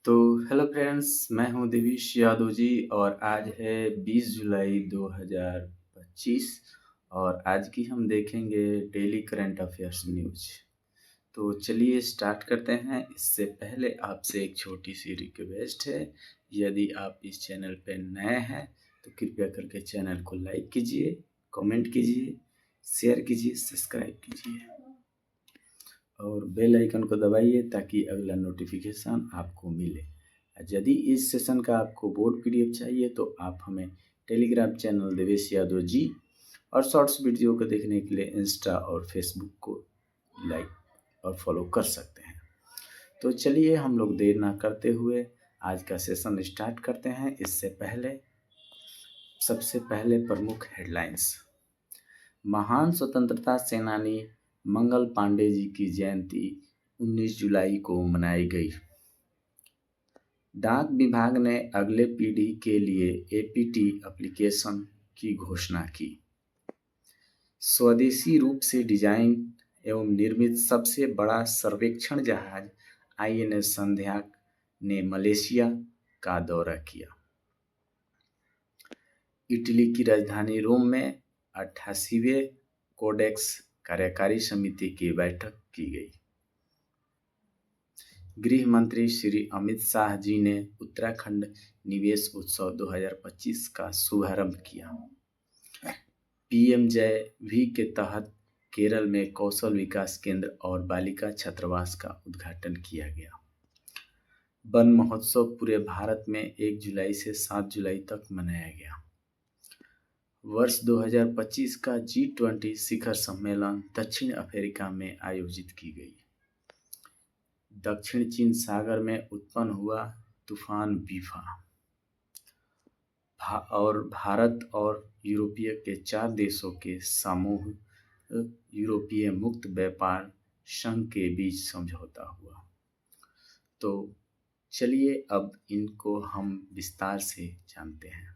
तो hello friends, मैं हूं देवीश यादव जी और आज है 20 जुलाई 2025 और आज की हम देखेंगे डेली करंट अफेयर्स न्यूज। तो चलिए स्टार्ट करते हैं। इससे पहले आपसे एक छोटी सी रिक्वेस्ट है, यदि आप इस चैनल पर नए हैं तो कृपया करके चैनल को लाइक कीजिए, कमेंट कीजिए, शेयर कीजिए, सब्सक्राइब कीजिए और बेल आइकन को दबाइए ताकि अगला नोटिफिकेशन आपको मिले। यदि इस सेशन का आपको बोर्ड पीडीएफ चाहिए तो आप हमें टेलीग्राम चैनल देवेश यादव जी और शॉर्ट्स वीडियो को देखने के लिए इंस्टा और फेसबुक को लाइक और फॉलो कर सकते हैं। तो चलिए हम लोग देर ना करते हुए आज का सेशन स्टार्ट करते हैं। इससे पहले सबसे पहले प्रमुख हेडलाइंस। महान स्वतंत्रता सेनानी मंगल पांडे जी की जयंती 19 जुलाई को मनाई गई। डाक विभाग ने अगले पीढ़ी के लिए एपीटी एप्लीकेशन की घोषणा की। स्वदेशी रूप से डिजाइन एवं निर्मित सबसे बड़ा सर्वेक्षण जहाज आईएनएस संध्याक ने मलेशिया का दौरा किया। इटली की राजधानी रोम में 88वें कोडेक्स कार्यकारी समिति की बैठक की गई। गृह मंत्री श्री अमित शाह जी ने उत्तराखंड निवेश उत्सव 2025 का शुभारंभ किया। पीएमजेवी के तहत केरल में कौशल विकास केंद्र और बालिका छात्रावास का उद्घाटन किया गया। वन महोत्सव पूरे भारत में 1 जुलाई से 7 जुलाई तक मनाया गया। वर्ष 2025 का G20 शिखर सम्मेलन दक्षिण अफ्रीका में आयोजित की गई। दक्षिण चीन सागर में उत्पन्न हुआ तूफान बीफा और भारत और यूरोपीय के 4 देशों के समूह यूरोपीय मुक्त व्यापार संघ के बीच समझौता हुआ। तो चलिए अब इनको हम विस्तार से जानते हैं।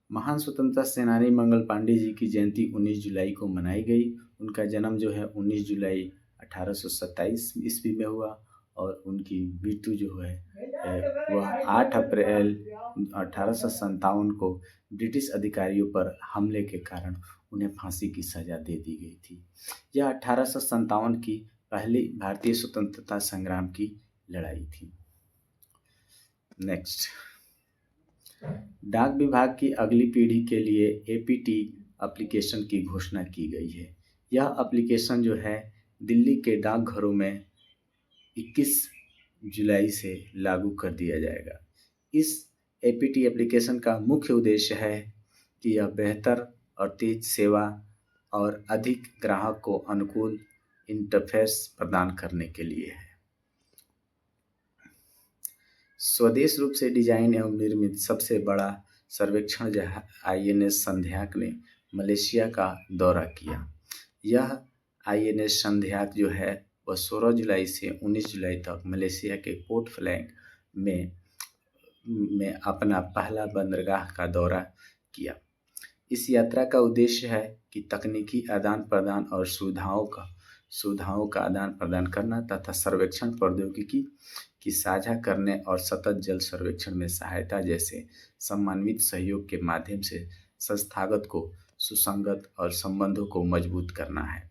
महान स्वतंत्रता सेनानी मंगल पांडे जी की जयंती 19 जुलाई को मनाई गई। उनका जन्म जो है 19 जुलाई 1827 ईस्वी में हुआ और उनकी मृत्यु जो है वह 8 अप्रैल 1857 को ब्रिटिश अधिकारियों पर हमले के कारण उन्हें फांसी की सजा दे दी गई थी। यह 1857 की पहली भारतीय स्वतंत्रता संग्राम की लड़ाई थी। नेक्स्ट, डाक विभाग की अगली पीढ़ी के लिए एपीटी एप्लीकेशन की घोषणा की गई है। यह एप्लीकेशन जो है दिल्ली के डाकघरों में 21 जुलाई से लागू कर दिया जाएगा। इस एपीटी एप्लीकेशन का मुख्य उद्देश्य है कि यह बेहतर और तेज सेवा और अधिक ग्राहक को अनुकूल इंटरफेस प्रदान करने के लिए है। स्वदेश रूप से डिजाइन एवं निर्मित सबसे बड़ा सर्वेक्षण जहाज आईएनएस संध्याक ने मलेशिया का दौरा किया। यह आईएनएस संध्याक जो है वह 16 जुलाई से 19 जुलाई तक मलेशिया के पोर्ट फ्लैग में अपना पहला बंदरगाह का दौरा किया। इस यात्रा का उद्देश्य है कि तकनीकी आदान प्रदान और सुविधाओं का आदान प्रदान करना तथा सर्वेक्षण प्रौद्योगिकी की साझा करने और सतत जल सर्वेक्षण में सहायता जैसे समन्वित सहयोग के माध्यम से संस्थागत को सुसंगत और संबंधों को मजबूत करना है।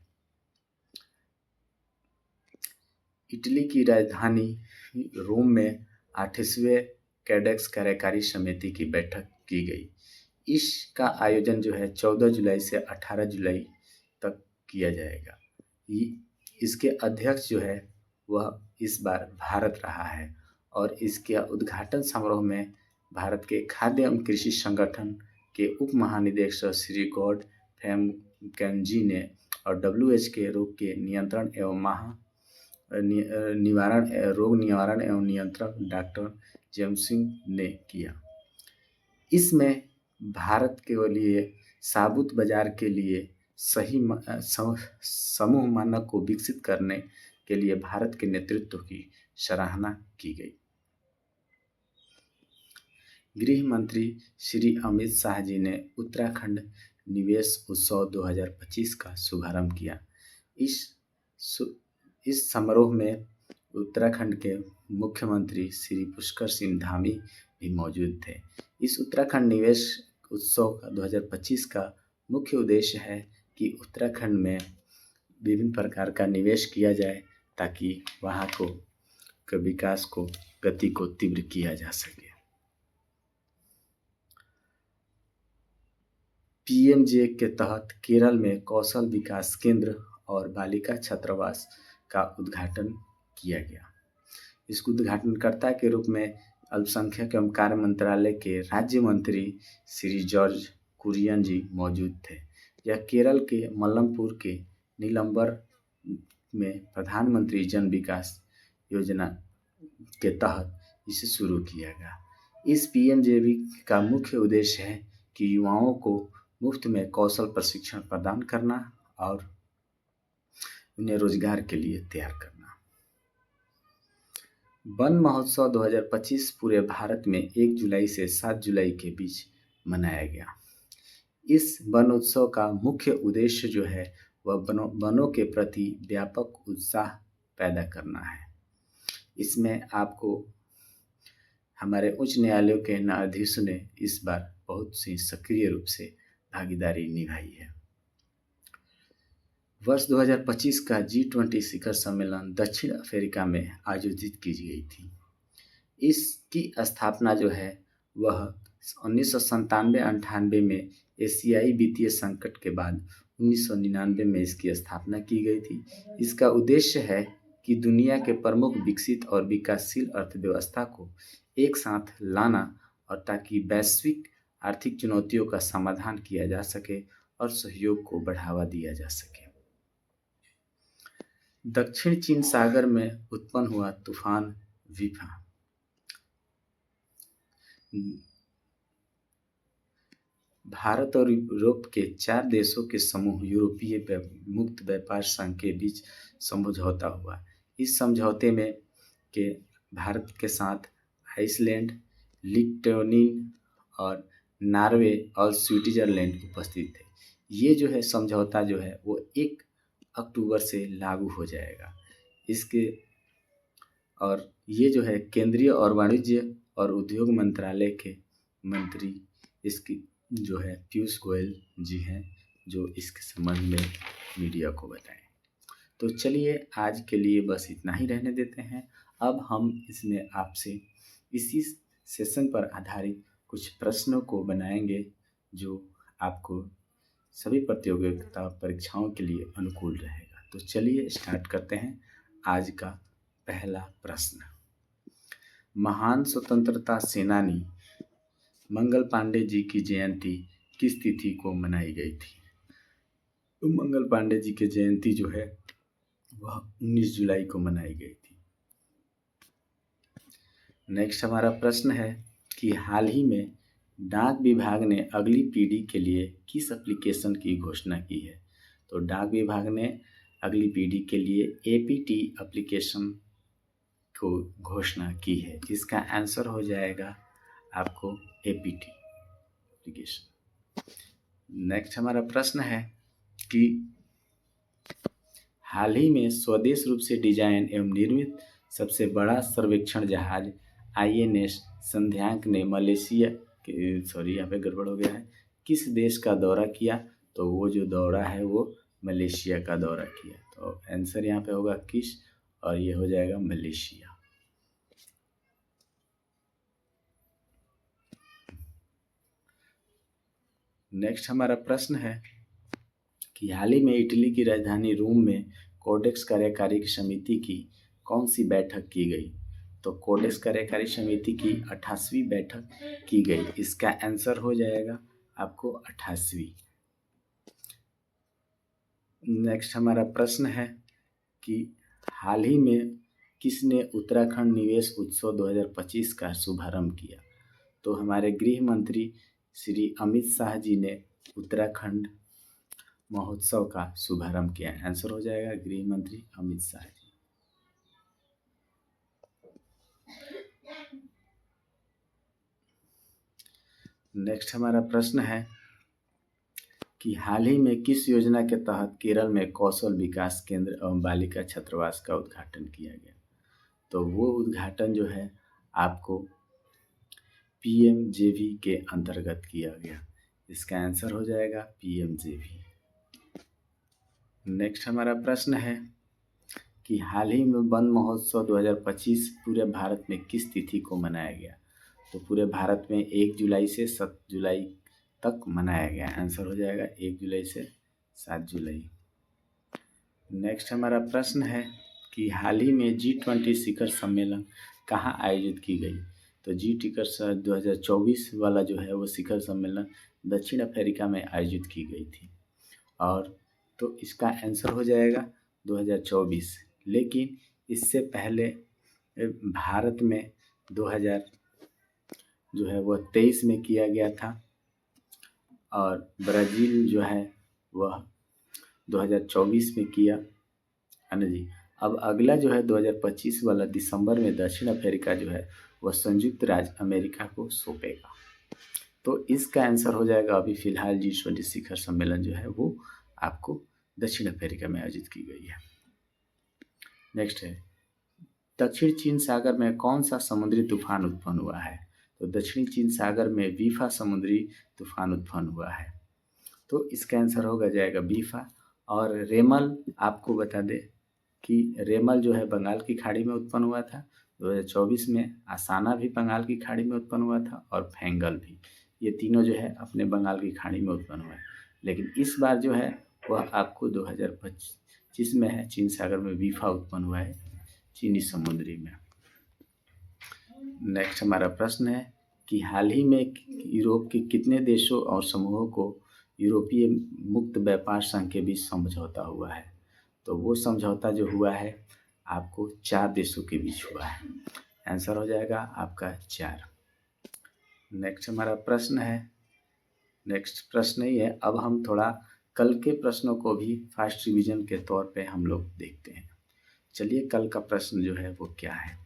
इटली की राजधानी रोम में 28वें कोडेक्स कार्यकारी समिति की बैठक की गई। इसका आयोजन जो है 14 जुलाई से 18 जुलाई तक किया जाएगा। इसके अध्यक्ष जो है वह इस बार भारत रहा है और इसके उद्घाटन समारोह में भारत के खाद्य एवं कृषि संगठन के उप महानिदेशक श्री गॉड फेमकेन ने और WHO के रोग के नियंत्रण एवं रोग निवारण एवं नियंत्रण डॉक्टर जेम्स सिंह ने किया। इसमें भारत के लिए साबुत बाजार के लिए सही समूह मानक को विकसित करने के लिए भारत के नेतृत्व की सराहना की गई। गृह मंत्री श्री अमित शाह जी ने उत्तराखंड निवेश उत्सव 2025 का शुभारंभ किया। इस समारोह में उत्तराखंड के मुख्यमंत्री श्री पुष्कर सिंह धामी भी मौजूद थे। इस उत्तराखंड निवेश उत्सव 2025 का मुख्य उद्देश्य है कि उत्तराखंड में विभिन्न प्रकार का निवेश किया जाए ताकि वहाँ के विकास को गति को तीव्र किया जा सके। पीएमजे के तहत केरल में कौशल विकास केंद्र और बालिका छात्रावास का उद्घाटन किया गया। इसके उद्घाटनकर्ता के रूप में अल्पसंख्यक एवं कार्य मंत्रालय के राज्य मंत्री श्री जॉर्ज कुरियन जी मौजूद थे। यह केरल के मलमपुर के नीलंबर में प्रधानमंत्री जन विकास योजना के तहत इसे शुरू किया गया। इस पीएमजेवी का मुख्य उद्देश्य है कि युवाओं को मुफ्त में कौशल प्रशिक्षण प्रदान करना और उन्हें रोजगार के लिए तैयार करना। वन महोत्सव 2025 पूरे भारत में 1 जुलाई से 7 जुलाई के बीच मनाया गया। इस वन उत्सव का मुख्य उद्देश्य जो है वह वनों के प्रति व्यापक उत्साह पैदा करना है। इसमें आपको हमारे उच्च न्यायालयों के न्यायाधीशों ने इस बार बहुत सी सक्रिय रूप से भागीदारी निभाई है। वर्ष 2025 का G20 शिखर सम्मेलन दक्षिण अफ्रीका में आयोजित की गई थी। इसकी स्थापना जो है वह 1997-98 में एशियाई वित्तीय संकट के बाद 1999 में इसकी स्थापना की गई थी। इसका उद्देश्य है कि दुनिया के प्रमुख विकसित और विकासशील अर्थव्यवस्था को एक साथ लाना और ताकि वैश्विक आर्थिक चुनौतियों का समाधान किया जा सके और सहयोग को बढ़ावा दिया जा सके। दक्षिण चीन सागर में उत्पन्न हुआ तूफान विफा भारत और यूरोप के 4 देशों के समूह यूरोपीय मुक्त व्यापार संघ के बीच समझौता हुआ। इस समझौते में के भारत के साथ आइसलैंड, लिechtenstein और नॉर्वे और स्विट्जरलैंड उपस्थित थे। ये जो है समझौता जो है वो 1 अक्टूबर से लागू हो जाएगा। इसके और ये जो है केंद्रीय और वाणिज्य और उद्योग मंत्रालय के मंत्री इसकी जो है पीयूष गोयल जी हैं जो इसके संबंध में मीडिया को बताएं। तो चलिए आज के लिए बस इतना ही रहने देते हैं। अब हम इसमें आपसे इसी सेशन पर आधारित कुछ प्रश्नों को बनाएंगे जो आपको सभी प्रतियोगिता परीक्षाओं के लिए अनुकूल रहेगा। तो चलिए स्टार्ट करते हैं। आज का पहला प्रश्न, महान स्वतंत्रता सेनानी मंगल पांडे जी की जयंती किस तिथि को मनाई गई थी? तो मंगल पांडे जी की जयंती जो है वह 19 जुलाई को मनाई गई थी। नेक्स्ट हमारा प्रश्न है कि हाल ही में डाक विभाग ने अगली पीढ़ी के लिए किस एप्लीकेशन की घोषणा की है? तो डाक विभाग ने अगली पीढ़ी के लिए एपीटी एप्लीकेशन को घोषणा की है। इसका आंसर हो जाएगा आपको एपीटी एप्लीकेशन। नेक्स्ट हमारा प्रश्न है कि हाल ही में स्वदेश रूप से डिजाइन एवं निर्मित सबसे बड़ा सर्वेक्षण जहाज आईएनएस संध्यांक ने मलेशिया के यहाँ पे गड़बड़ हो गया है, किस देश का दौरा किया? तो वो जो दौरा है वो मलेशिया का दौरा किया। तो आंसर यहाँ पे होगा किस, और ये हो जाएगा मलेशिया। नेक्स्ट हमारा प्रश्न है कि हाल ही में इटली की राजधानी रोम में कोडेक्स कार्यकारी समिति की कौन सी बैठक की गई? तो कोडेक्स कार्यकारी समिति की 28वीं बैठक की गई। इसका आंसर हो जाएगा आपको 28वीं। नेक्स्ट हमारा प्रश्न है कि हाल ही में किसने उत्तराखंड निवेश उत्सव 2025 का शुभारंभ किया? तो हमारे गृह मंत्री श्री अमित शाह जी ने उत्तराखंड महोत्सव का शुभारंभ किया। आंसर हो जाएगा गृह मंत्री अमित शाह जी। नेक्स्ट हमारा प्रश्न है कि हाल ही में किस योजना के तहत केरल में कौशल विकास केंद्र एवं बालिका छात्रावास का उद्घाटन किया गया? तो वो उद्घाटन जो है आपको पीएमजेवी के अंतर्गत किया गया। इसका आंसर हो जाएगा पीएमजेवी। नेक्स्ट हमारा प्रश्न है कि हाल ही में वन महोत्सव 2025 पूरे भारत में किस तिथि को मनाया गया? तो पूरे भारत में 1 जुलाई से 7 जुलाई तक मनाया गया। आंसर हो जाएगा 1 जुलाई से 7 जुलाई। नेक्स्ट हमारा प्रश्न है कि हाल ही में G20 शिखर सम्मेलन कहाँ आयोजित की गई? तो G20 2024 वाला जो है वो शिखर सम्मेलन दक्षिण अफ्रीका में आयोजित की गई थी। और तो इसका आंसर हो जाएगा 2024। लेकिन इससे पहले भारत में 2000 जो है वह 23 में किया गया था और ब्राज़ील जो है वह 2024 में किया है ना जी। अब अगला जो है 2025 वाला दिसंबर में दक्षिण अफ्रीका जो है वह संयुक्त राज्य अमेरिका को सौंपेगा। तो इसका आंसर हो जाएगा अभी फ़िलहाल G20 शिखर सम्मेलन जो है वो आपको दक्षिण अफ्रीका में आयोजित की गई है। नेक्स्ट है दक्षिण चीन सागर में कौन सा समुद्री तूफान उत्पन्न हुआ है? तो दक्षिणी चीन सागर में बीफा समुद्री तूफान उत्पन्न हुआ है। तो इसका आंसर होगा जाएगा बीफा। और रेमल आपको बता दें कि रेमल जो है बंगाल की खाड़ी में उत्पन्न हुआ था 2024 में। आसाना भी बंगाल की खाड़ी में उत्पन्न हुआ था और फैंगल भी, ये तीनों जो है अपने बंगाल की खाड़ी में उत्पन्न हुआ है। लेकिन इस बार जो है वह आपको 2025 में है, चीन सागर में बीफा उत्पन्न हुआ है चीनी समुद्री में। नेक्स्ट हमारा प्रश्न है कि हाल ही में यूरोप के कितने देशों और समूहों को यूरोपीय मुक्त व्यापार संघ के बीच समझौता हुआ है? तो वो समझौता जो हुआ है आपको 4 देशों के बीच हुआ है। आंसर हो जाएगा आपका 4। नेक्स्ट हमारा प्रश्न है, नेक्स्ट प्रश्न ही है, अब हम थोड़ा कल के प्रश्नों को भी फास्ट रिवीजन के तौर पे हम लोग देखते हैं। चलिए कल का प्रश्न जो है वो क्या है?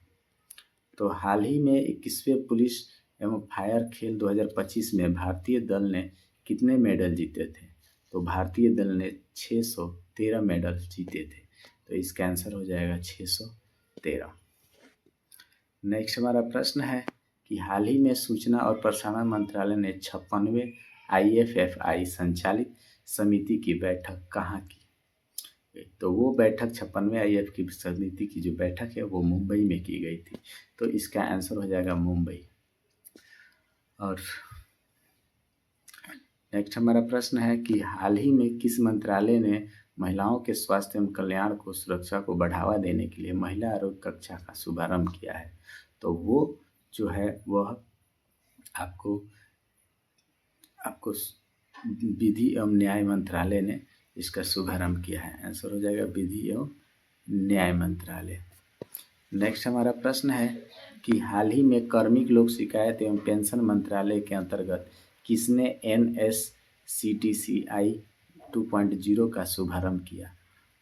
तो हाल ही में 21वें पुलिस एवं फायर खेल 2025 में भारतीय दल ने कितने मेडल जीते थे? तो भारतीय दल ने 613 मेडल जीते थे। तो इसका आंसर हो जाएगा 613। नेक्स्ट हमारा प्रश्न है कि हाल ही में सूचना और प्रसारण मंत्रालय ने 56वें IFFI संचालित समिति की बैठक कहाँ की? तो वो बैठक 56वें IF की समिति की जो बैठक है वो मुंबई में की गई थी। तो इसका आंसर हो जाएगा मुंबई। और नेक्स्ट हमारा प्रश्न है कि हाल ही में किस मंत्रालय ने महिलाओं के स्वास्थ्य एवं कल्याण को सुरक्षा को बढ़ावा देने के लिए महिला आरोग्य कक्षा का शुभारंभ किया है? तो वो जो है वह आपको विधि एवं न्याय मंत्रालय ने इसका शुभारंभ किया है। आंसर हो जाएगा विधि एवं न्याय मंत्रालय। नेक्स्ट हमारा प्रश्न है कि हाल ही में कार्मिक लोक शिकायत एवं पेंशन मंत्रालय के अंतर्गत किसने NSCTCI 2.0 का शुभारंभ किया?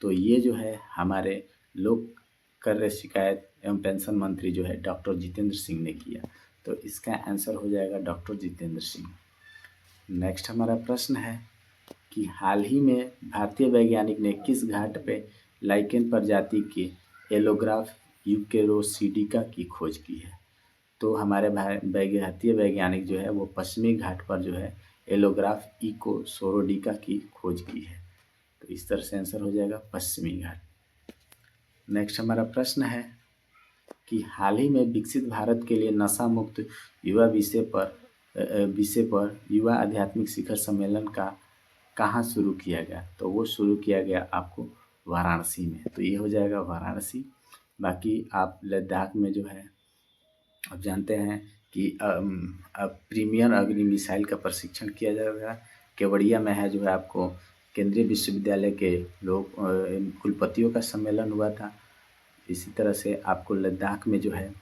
तो ये जो है हमारे लोक कार्य शिकायत एवं पेंशन मंत्री जो है डॉक्टर जितेंद्र सिंह ने किया। तो इसका आंसर हो जाएगा डॉक्टर जितेंद्र सिंह। नेक्स्ट हमारा प्रश्न है कि हाल ही में भारतीय वैज्ञानिक ने किस घाट पे लाइकेन प्रजाति के एलोग्राफ यूकेरोसिडिका की खोज की है? तो हमारे भारतीय वैज्ञानिक जो है वो पश्चिमी घाट पर जो है एलोग्राफ इकोसोरोडिका की खोज की है। तो इस तरह से आंसर हो जाएगा पश्चिमी घाट। नेक्स्ट हमारा प्रश्न है कि हाल ही में विकसित भारत के लिए नशा मुक्त युवा विषय पर युवा आध्यात्मिक शिखर सम्मेलन का कहाँ शुरू किया गया? तो वो शुरू किया गया आपको वाराणसी में। तो ये हो जाएगा वाराणसी। बाकी आप लद्दाख में जो है आप जानते हैं कि अब प्रीमियर अग्नि मिसाइल का प्रशिक्षण किया जाएगा। केवड़िया में है जो है आपको केंद्रीय विश्वविद्यालय के लोग कुलपतियों का सम्मेलन हुआ था। इसी तरह से आपको लद्दाख में जो है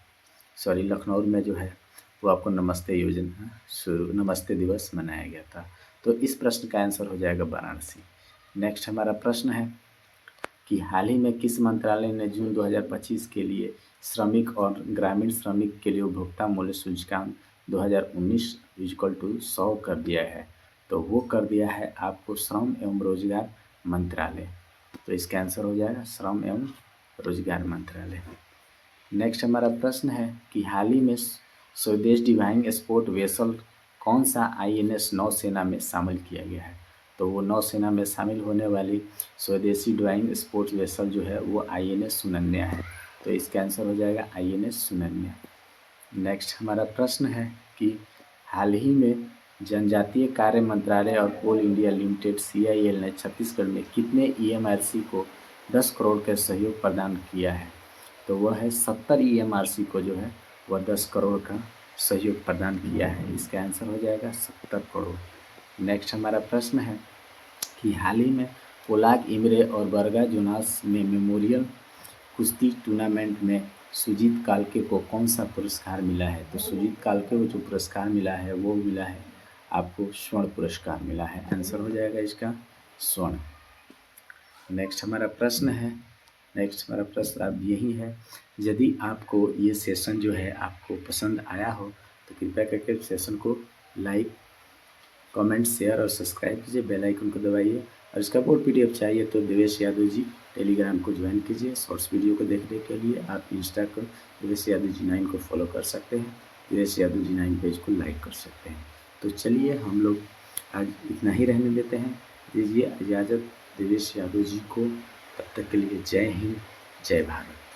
लखनऊ में जो है वो आपको नमस्ते दिवस मनाया गया था। तो इस प्रश्न का आंसर हो जाएगा वाराणसी। नेक्स्ट हमारा प्रश्न है कि हाल ही में किस मंत्रालय ने जून 2025 के लिए श्रमिक और ग्रामीण श्रमिक के लिए उपभोक्ता मूल्य सूचकांक 2019 = 100 कर दिया है? तो वो कर दिया है आपको श्रम एवं रोजगार मंत्रालय। तो इसका आंसर हो जाएगा श्रम एवं रोजगार मंत्रालय। नेक्स्ट हमारा प्रश्न है कि हाल ही में स्वदेश डिवाइंग स्पोर्ट वेसल कौन सा आईएनएस नौसेना में शामिल किया गया है। तो वो नौसेना में शामिल होने वाली स्वदेशी डिवाइंग स्पोर्ट वेसल जो है वो आईएनएस सुनन्या है। तो इसका आंसर हो जाएगा आईएनएस सुनन्या। नेक्स्ट हमारा प्रश्न है कि हाल ही में जनजातीय कार्य मंत्रालय और कोल इंडिया लिमिटेड CIL ने छत्तीसगढ़ में कितने EMRC को 10 करोड़ का सहयोग प्रदान किया है। तो वह है 70 EMRC को जो है वह 10 करोड़ का सहयोग प्रदान किया है। इसका आंसर हो जाएगा 70 करोड़। नेक्स्ट हमारा प्रश्न है कि हाल ही में पोलाक इमरे और बरगा जोनास में मेमोरियल कुश्ती टूर्नामेंट में सुजीत कालके को कौन सा पुरस्कार मिला है। तो सुजीत कालके को जो पुरस्कार मिला है वो मिला है आपको स्वर्ण पुरस्कार मिला है। आंसर हो जाएगा इसका स्वर्ण। नेक्स्ट हमारा प्रश्न अब यही है, यदि आपको ये सेशन जो है आपको पसंद आया हो तो कृपया करके सेशन को लाइक, कमेंट, शेयर और सब्सक्राइब कीजिए, बेल आइकन को दबाइए। और इसका और PDF चाहिए तो देवेश यादव जी टेलीग्राम को ज्वाइन कीजिए। शॉर्ट्स वीडियो को देखने के लिए आप इंस्टा को देवेश यादव जी 9 को फॉलो कर सकते हैं, देवेश यादव जी 9 पेज को लाइक कर सकते हैं। तो चलिए हम लोग आज इतना ही रहने देते हैं, दीजिए इजाज़त देवेश यादव जी को। तब तक के लिए जय हिंद, जय भारत।